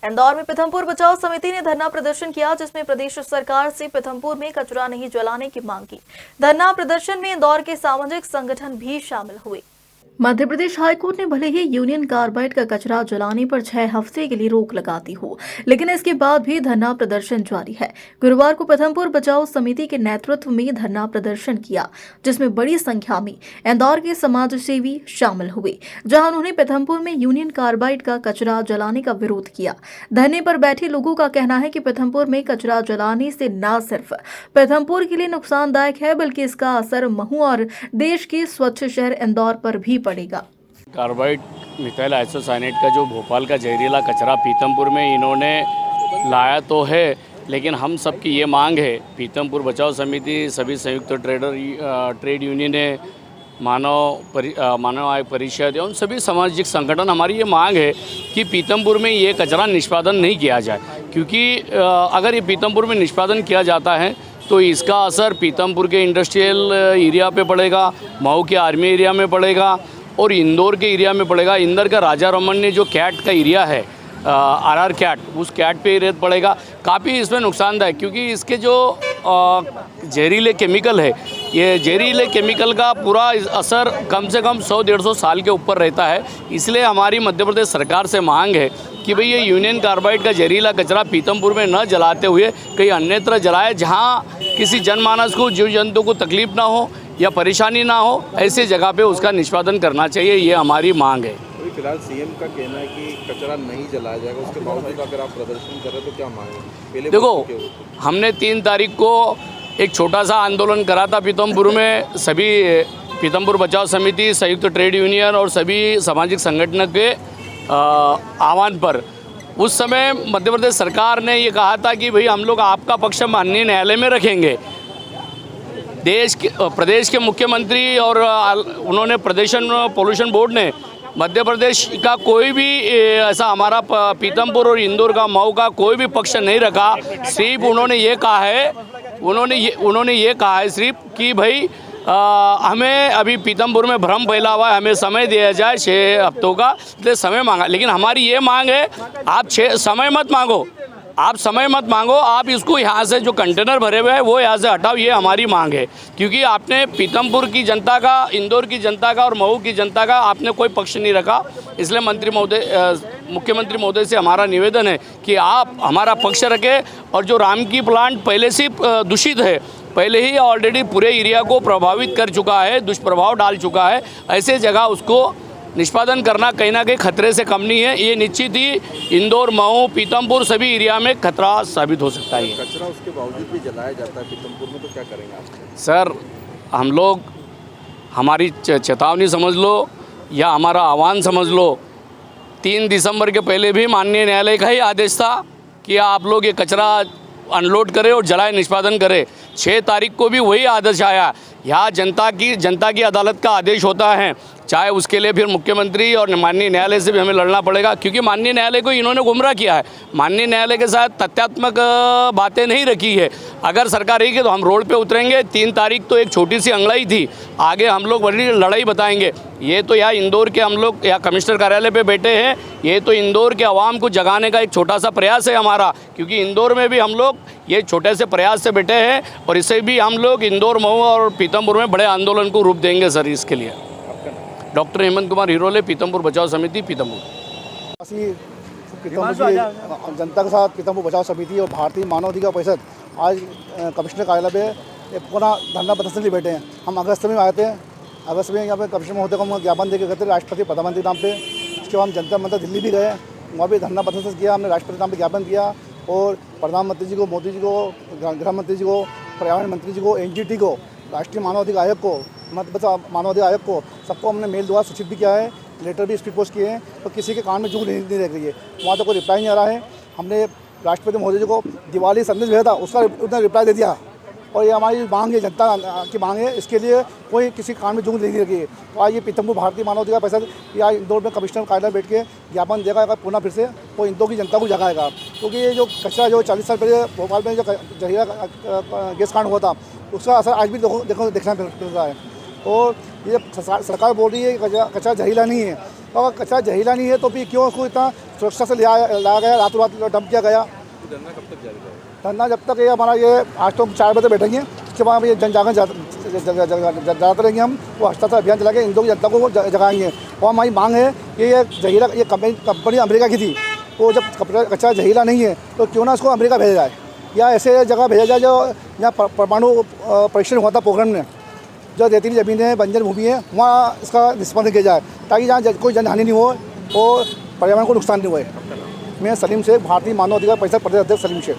इंदौर में पीथमपुर बचाओ समिति ने धरना प्रदर्शन किया, जिसमें प्रदेश सरकार से पीथमपुर में कचरा नहीं जलाने की मांग की। धरना प्रदर्शन में इंदौर के सामाजिक संगठन भी शामिल हुए। मध्य प्रदेश हाईकोर्ट ने भले ही यूनियन कार्बाइड का कचरा जलाने पर 6 हफ्ते के लिए रोक लगाती हो, लेकिन इसके बाद भी धरना प्रदर्शन जारी है। गुरुवार को पीथमपुर बचाओ समिति के नेतृत्व में धरना प्रदर्शन किया, जिसमें बड़ी संख्या में इंदौर के समाज सेवी शामिल हुए, जहां उन्होंने पीथमपुर में यूनियन कार्बाइड का कचरा जलाने का विरोध किया। धरने पर बैठे लोगों का कहना है कि पीथमपुर में कचरा जलाने से न सिर्फ पीथमपुर के लिए नुकसानदायक है, बल्कि इसका असर महू और देश के स्वच्छ शहर इंदौर पर भी पड़ेगा। कार्बाइड मिथाइल आइसोसाइनेट का जो भोपाल का जहरीला कचरा पीथमपुर में इन्होंने लाया तो है, लेकिन हम सबकी ये मांग है, पीथमपुर बचाओ समिति, सभी संयुक्त ट्रेड यूनियन है, मानव आयोग परिषद है, उन सभी सामाजिक संगठन, हमारी ये मांग है कि पीथमपुर में ये कचरा निष्पादन नहीं किया जाए, क्योंकि अगर ये पीथमपुर में निष्पादन किया जाता है तो इसका असर पीथमपुर के इंडस्ट्रियल एरिया पे पड़ेगा, मऊ के आर्मी एरिया में पड़ेगा और इंदौर के एरिया में पड़ेगा। इंदौर का राजा रमन ने जो कैट का एरिया है, आरआर कैट, उस कैट पे रेत पड़ेगा। काफ़ी इसमें नुकसानदायक, क्योंकि इसके जो जहरीले केमिकल है, ये जहरीले केमिकल का पूरा असर कम से कम 100-150 साल के ऊपर रहता है। इसलिए हमारी मध्य प्रदेश सरकार से मांग है कि भाई ये यूनियन कार्बाइड का जहरीला कचरा पीथमपुर में न जलाते हुए कहीं अन्यत्र जलाए, जहाँ किसी जनमानस को, जीव जंतु को तकलीफ ना हो या परेशानी ना हो, ऐसी जगह पे उसका निष्पादन करना चाहिए, ये हमारी मांग है। अभी फिलहाल सीएम का कहना है कि कचरा नहीं जलाया जाएगा, उसके बावजूद अगर आप प्रदर्शन कर रहे हैं तो क्या मांग है? पहले देखो, हमने 3 तारीख को एक छोटा सा आंदोलन करा था पीथमपुर में, सभी पीथमपुर बचाओ समिति, संयुक्त ट्रेड यूनियन और सभी सामाजिक संगठन के आह्वान पर। उस समय मध्य प्रदेश सरकार ने ये कहा था कि भाई हम लोग आपका पक्ष माननीय न्यायालय में रखेंगे। प्रदेश के मुख्यमंत्री और उन्होंने पोल्यूशन बोर्ड ने मध्य प्रदेश का कोई भी ऐसा हमारा पीथमपुर और इंदौर का, मऊ का कोई भी पक्ष नहीं रखा। सिर्फ उन्होंने ये कहा है सिर्फ कि भाई हमें अभी पीथमपुर में भ्रम फैला हुआ है, हमें समय दिया जाए 6 हफ्तों का, इसलिए समय मांगा। लेकिन हमारी ये मांग है, आप समय मत मांगो, आप इसको यहाँ से जो कंटेनर भरे हुए हैं वो यहाँ से हटाओ, ये हमारी मांग है। क्योंकि आपने पीथमपुर की जनता का, इंदौर की जनता का और मऊ की जनता का आपने कोई पक्ष नहीं रखा। इसलिए मुख्यमंत्री महोदय से हमारा निवेदन है कि आप हमारा पक्ष रखें, और जो रामकी प्लांट पहले से दूषित है, पहले ही ऑलरेडी पूरे एरिया को प्रभावित कर चुका है, दुष्प्रभाव डाल चुका है, ऐसे जगह उसको निष्पादन करना कहीं ना कहीं खतरे से कम नहीं है। ये निश्चित ही इंदौर, मऊ, पीथमपुर सभी एरिया में खतरा साबित हो सकता है। कचरा उसके बावजूद भी जलाया जाता है पीथमपुर में, तो क्या करेंगे आप? सर, हम लोग, हमारी चेतावनी समझ लो या हमारा आह्वान समझ लो, 3 दिसंबर के पहले भी माननीय न्यायालय का ही आदेश था कि आप लोग ये कचरा अनलोड करें और जलाए निष्पादन करें। 6 तारीख को भी वही आदेश आया। यहाँ जनता की अदालत का आदेश होता है, चाहे उसके लिए फिर मुख्यमंत्री और माननीय न्यायालय से भी हमें लड़ना पड़ेगा, क्योंकि माननीय न्यायालय को इन्होंने गुमराह किया है। माननीय न्यायालय के साथ तथ्यात्मक बातें नहीं रखी है। अगर सरकार रहेगी तो हम रोड पे उतरेंगे। 3 तारीख तो एक छोटी सी अंगड़ाई थी, आगे हम लोग बड़ी लड़ाई बताएंगे। ये तो यहाँ इंदौर के हम लोग यहाँ कमिश्नर कार्यालय पे बैठे हैं, ये तो इंदौर के आवाम को जगाने का एक छोटा सा प्रयास है हमारा, क्योंकि इंदौर में भी हम लोग ये छोटे से प्रयास से बैठे हैं, और इससे भी हम लोग इंदौर, मऊ और पीथमपुर में बड़े आंदोलन को रूप देंगे। सर, इसके लिए डॉक्टर हेमंत कुमार हिरोले, पीथमपुर बचाओ समिति, पीथमपुर। पीथमपुर की जनता के साथ पीथमपुर बचाओ समिति और भारतीय मानव अधिकार परिषद आज कमिश्नर कार्यालय पे पूरा धरना प्रदर्शन के लिए बैठे हैं। हम अगस्त में आए थे, अगस्त में यहाँ पे कमिश्नर महोदय को हम ज्ञापन देकर गए थे राष्ट्रपति प्रधानमंत्री नाम पे। उसके बाद हम जनता मंदिर दिल्ली भी गए, वहाँ भी धरना प्रदर्शन किया, हमने राष्ट्रपति नाम पे ज्ञापन किया, और प्रधानमंत्री जी को, मोदी जी को, गृह मंत्री जी को, पर्यावरण मंत्री जी को, एनजीटी को, राष्ट्रीय मानव अधिकार आयोग को, मानव अधिकार आयोग को, सबको हमने मेल द्वारा सूचित भी किया है, लेटर भी स्पीड पोस्ट किए हैं, तो किसी के कान में जूं नहीं रह रही है। वहाँ तो कोई रिप्लाई नहीं आ रहा है। हमने राष्ट्रपति महोदय जी को दिवाली संदेश भेजा था, उसका उन्होंने रिप्लाई दे दिया, और ये हमारी मांग है, जनता की मांग है, इसके लिए कोई किसी कान में जूं नहीं रही है। तो आज ये पीथमपुर भारतीय मानव अधिकार परिषद या इंदौर में कमिश्नर कार्यालय बैठ के ज्ञापन देगा, पुनः फिर से वो इंदौर की जनता को जगाएगा। क्योंकि ये जो कचरा जो 40 साल पहले भोपाल में जो जहरीला गैस कांड हुआ था, उसका असर आज भी देखना मिल रहा है। और ये सरकार बोल रही है कि कचरा जहरीला नहीं है, तो अगर कचरा जहरीला नहीं है तो फिर क्यों उसको इतना सुरक्षा से लाया गया, रातों रात डंप किया गया। धरना कब तक जारी रहेगा? धरना जब तक ये हमारा ये आज तो 4 बजे बैठेंगे, उसके बाद ये जन जागरण जाते रहेंगे हम, वो हस्ताक्षर अभियान चला के इन दो की जनता को जगाएंगे। और हमारी मांग है कि ये जहरीला ये कंपनी अमेरिका की थी, तो जब कचरा जहरीला नहीं है तो क्यों ना उसको अमेरिका भेजा जाए या ऐसे जगह भेजा जाए जो यहाँ परमाणु परीक्षण हुआ था पोखरण में, जो रेतीली ज़मीनें बंजर भूमि है, वहाँ इसका निष्पादन किया जाए ताकि जहाँ कोई जनहानि नहीं हो और पर्यावरण को नुकसान नहीं हुए। मैं सलीम शेख, भारतीय मानव अधिकार परिषद प्रदेश अध्यक्ष सलीम शेख।